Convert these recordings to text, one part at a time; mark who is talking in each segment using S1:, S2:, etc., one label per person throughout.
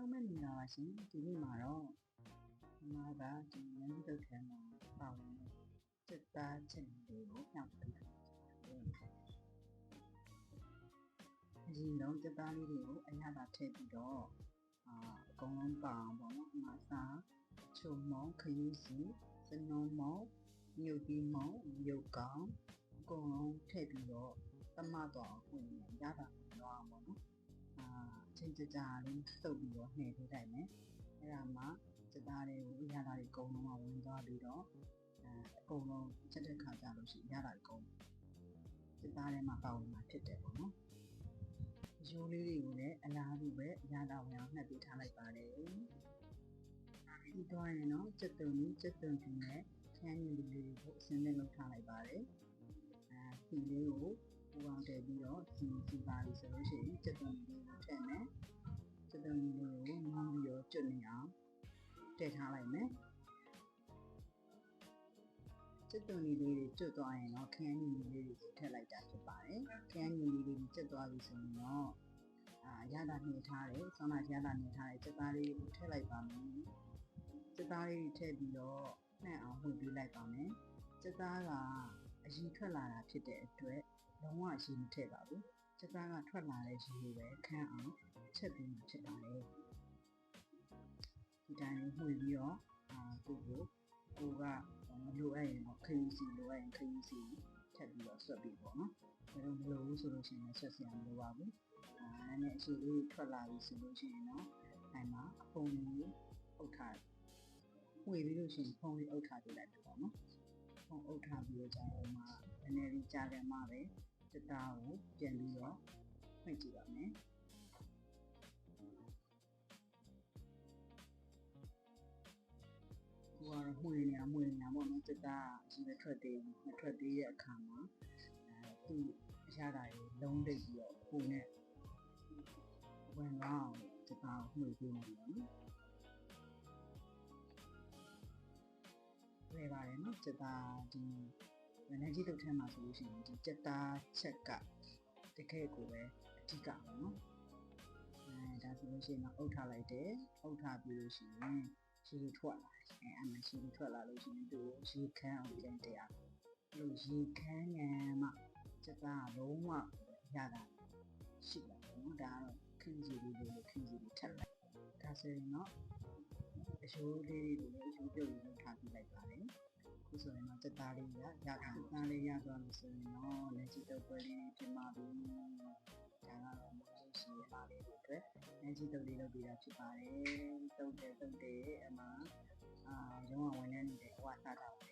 S1: လုံးပဲမင်္ဂလာပါရှင်ဒီနေ့မှာတော့ဒီမှာကဒီနန်းတုတ်ထဲမှာပါဝင်တဲ့စက်သားချက်လေးကိုညှောက်ပေးတာဖြစ်ပါတယ်အရင်တော့စက်သားလေးတွေကိုအရသာထည့်ပြီးတော့အကုန်လုံးပါအောင်ပေါ့နော်အမစားချုံမုံခရီးစီစနုံမုံမြုပ်ပြီးမုံမြုပ်ကောင်းအကုန်လုံးထည့်ပြီးတော့သမတော့ဝင်ရတာတော့အောင်ပေါ့နော်ချင်းကြကြလေးတုပ်ပြီးတော့နှဲပေးလိုက်မယ်အဲ့ဒါမှစက်သားတွေကိုရတာတွေအကုန်လုံးဝင်သွားပြီးတော့အကုန်လုံးချက်တဲ့ခါကြလို့ရှိရင်ရတာတွေအကုန်စက်သားထဲမှာပါဝင်မှာဖြစ်တယ်ပေါ့နော်ရိုးလေးတွေကိုလည်းအလားတူပဲရတာဝင်အောင်နှက်ပေးထားလိုက်ပါတယ်ဒီတော့ရင်တော့စက်တုံပြင်းနဲ့ခန်းညင်လေးတွေကိုအစင်းနဲ့လုပ်ထားလိုက်ပါတယ်ဒီလေးကိုပူအောင်တည်ပြီးတော့စီပါလို့ဆိုလို့ရှိရင်စက်တုံလေးကိုထည့်မယ်စက်တုံလေးကိုနင်းပြီးတော့ကျွတ်နေအောင်တည်ထားလိုက်မယ်စက်တုံလေးတွေကျွတ်သွားရင်တော့ခန်းညင်လေးတွေကိုထည့်လိုက်တာဖြစ်ပါတယ်ခန်းညင်လေးတွေကျွတ်သွားပြီဆိုရင်တော့ရတာနေထားတယ်ဆောင်းလာရတာနေထားတယ်စက်သားလေးကိုထည့်လိုက်ပါမယ်စက်သားလေးထည့်ပြီးတော့နှံ့အောင်ဝင်ပေးလိုက်ပါမယ်စက်သားကအရည်ထွက်လာတာဖြစ်တဲ့အတွက်လုံးဝအရည်မထည့်ပါဘူးစက်သားကထွက်လာတဲ့ရည်ကိုပဲခန်းအောင်ချက်ပြီးမှဖြစ်ပါတယ်ဒီတိုင်းမှွေပြီးတော့ကိုကမလိုအပ်ရင်တော့ခရီးစီလိုအပ်ရင်ခရီးစီထပ်ပြီးတော့ဆွတ်ပြီးပေါ့နော်ဒါတော့မလိုဘူးဆိုလို့ရှိရင်ဆွတ်စရာမလိုပါဘူးနဲ့အရှိလေးထွက်လာပြီဆိုလို့ရှိရင်တော့အဲ့မှာအဖုံလေးအုပ်ထားမှွေပြီးလို့ရှိရင်ဖုံလေးအုပ်ထားပြလိုက်တော့ပေါ့နော်ဖုံအုပ်ထားပြီးတော့ကြာတော့မှနည်းနည်းလေးကြာတယ်မှပဲစက်သားကိုပြန်ပြီးတော့ဖွင့်ကြည့်ပါမယ်မှွေနေတာပေါ့နော်စက်သားအရင်ထွက်သေးတဲ့အခါမှာသူ့အရာတွေလုံးတိတ်ပြီးတော့ပုံနဲ့ဝင်တော့စက်သားကိုမှွေပေးနေတယ်နော်လွယ်ပါတယ်နော်စက်သားဒီနန်းကြီးတုတ်ထဲမှာဆိုလို့ရှိရင်ဒီစက်သားချက်ကတကယ်ကိုပဲအဓိကပါနော်ဒါဆိုလို့ရှိရင်တော့အုပ်ထားလိုက်တယ်အုပ်ထားပြီးလို့ရှိရင်ရှည်ထွက်လာတယ်အဲ့မှာရှည်ထွက်လာလို့ရှိရင်သူရေခမ်းအောင်ပြန်တရားလို့ရေခမ်းငံမှစက်သားလုံးဝရတာရှိလာတယ်နော်ဒါကတော့ခင်းစီလေးခင်းစီလေးထပ်လိုက်ဒါဆိုရင်တော့အရှိုးလေးတွေကိုလည်းအရှိုးပြုတ်ပြီးထားပြလိုက်ပါတယ်ခုဆိုရင်တော့စက်သားလေးရတာသားလေးရသွားလို့ဆိုရင်တော့လက်ချတုပ်ပွဲလေးပြင်ပါပြီဒါကတော့မဟုတ်ရှိရပါလေအတွက်လက်ချတုပ်လေးလုပ်ပေးတာဖြစ်ပါတယ်တုပ်တယ်အမှရုံးဝင်နေတယ်ဟိုကစားတာပါလေ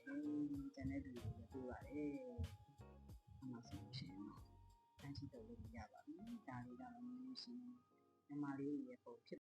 S1: ကျန်တဲ့သူတွေပြောပါတယ်အမှဆိုရှင်လက်ချတုပ်လေးရပါပြီဒါလေးကတော့မရှိညီမလေးရဲ့ပုံဖြစ်